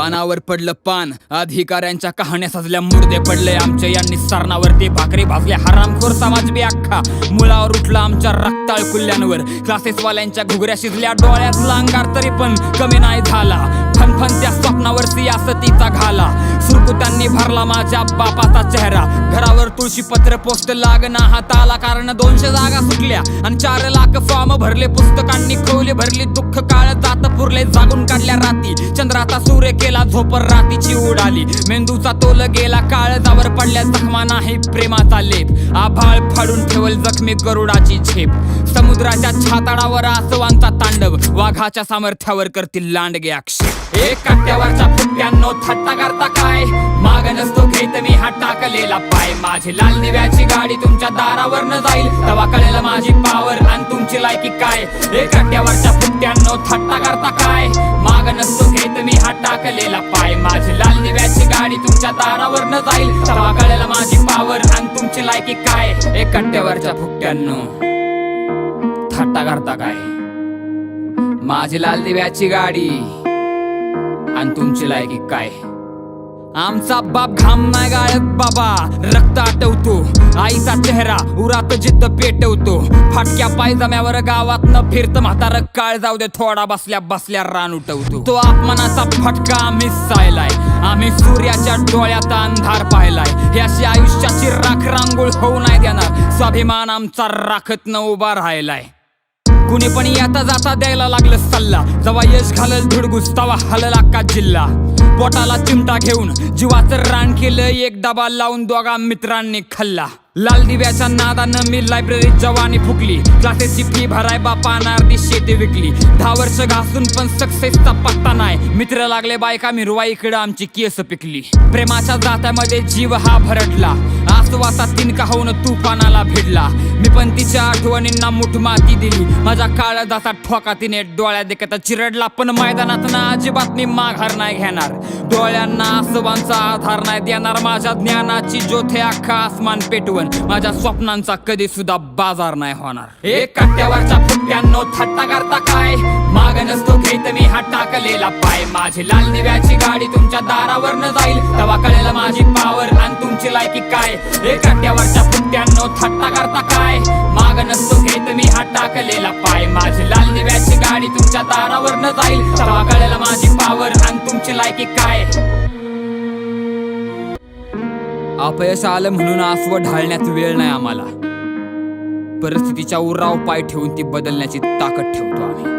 पानावर पडलं पान, अधिकाऱ्यांच्या कहाण्या सजल्या मुर्दे पडले आमच्या यांनी सरणावरती भाकरी भाजल्या हरामखोर समाज बी अख्खा मुळावर उठला आमच्या रक्ताळ कुल्ल्यांवर. क्लासेसवाल्यांच्या घुगऱ्या शिजल्या डोळ्यात लांगार तरी पण कमी नाही झाला. फनफनत्या स्वप्नावर सियासतीचा घाला, सुरकुत्यांनी भरला माझ्या बापाचा चेहरा. घरावर तुळशी पत्र पोस्ट लागना हाताला, कारण 200 जागा सुटल्या आणि 4 लाख फॉर्म भरले. पुस्तकांनी खोली भरली, दुःख काळ जात पुरले, जागून काढल्या राती. चंद्राचा सूर्य केला झोपर, रातीची उडाली. मेंदूचा तोल गेला, काळजावर पडल्या जखमा नाही प्रेमाचा लेप. आभाळ फाडून ठेवल जखमी गरुडाची झेप. समुद्राच्या छाताडावर आसवांचा तांडव, वाघाच्या सामर्थ्यावर करतील लांडगे आक्षेप. एक काट्यावरच्या फुट्यांनो थट्टा करता काय, माग नसतो घेत मी हा टाकलेला पाय. माझी लाल दिव्याची गाडी तुमच्या दारावर न जाईल, तेव्हा कळेल माझी पावर आणि तुमची लायकी काय. एक काट्यावरच्या फुट्यांनो थट्टा करता काय, माग नसतो घेत मी हा टाकलेला पाय. माझी लाल दिव्याची गाडी तुमच्या दारावर न जाईल, तेव्हा कळेल माझी पावर आणि तुमची लायकी काय. एक काट्यावरच्या फुट्यांनो थट्टा करता काय, माझी लाल दिव्याची गाडी आणि तुमची लायकी काय. आमचा बाप घाम नाही गाळत बाबा, रक्त आटवतो. आईचा चेहरा उरात जिद्द पेटवतो. फाटक्या पायजम्यावर गावात न फिरत म्हातार काळ जाऊ दे, थोडा बसल्या बसल्या रान उठवतो. तो अपमानाचा फटका आम्ही सायलाय, आम्ही सूर्याच्या डोळ्यात अंधार पाहिलाय. ही अशी आयुष्याची राख रांगोळ होऊ नाही देणार, स्वाभिमान आमचा राखत न उभा राहिलाय. कुणी पण येता जाता द्यायला लागलं सल्ला, जेव्हा यश घालल धुडगुस तवा हलल अख्खा जिल्हा. पोटाला चिमटा घेऊन जीवाचं रान केलं, एक डबा लावून दोघा मित्रांनी खाल्ला. लाल दिव्याच्या नादानं मी लायब्ररीत जवानी फुकली, क्लासेसची फी भराय बापानं अर्धी शेती विकली. 10 वर्ष घासून पण सक्सेसचा पत्ता नाही, मित्र लागले बायका मिरवा इकडं आमची केस पिकली. प्रेमाच्या जात्यामध्ये जीव हा भरटला, आसवाचा तिनका होऊन तुफानाला भिडला. मी पण तिच्या आठवणींना मुठ माती दिली, माझ्या काळजाचा ठोका तिने डोळ्या देखत चिरडला. पण मैदानात ना अजिबात मी माघार नाही घेणार, डोळ्यांना आसवांचा आधार नाही देणार. माझ्या ज्ञानाची ज्योत अख्खा आसमान पेटवून, माझ्या स्वप्नांचा कधी सुद्धा बाजार नाही होणार. एक काट्यावरच्या फुट्यांनो थट्टा करता काय, माग नसतो घेत मी हा टाकलेला पाय. माझी लाल दिव्याची गाडी तुमच्या दारावर न जाईल, तेव्हा कळेल माझी पावर आणि तुमची लायकी काय. एक काट्यावरच्या फुट्यांनो थट्टा करता काय, माग नसतो घेत मी हा टाकलेला पाय. माझी लाल दिव्याची गाडी तुमच्या दारावर न जाईल, तेव्हा कळेल माझी पावर आणि तुमची लायकी काय. अपयश आलं म्हणून आसव ढाळण्यात वेळ नाही आम्हाला, परिस्थितीच्या उराव पाय ठेवून ती बदलण्याची ताकद ठेवतो आम्ही.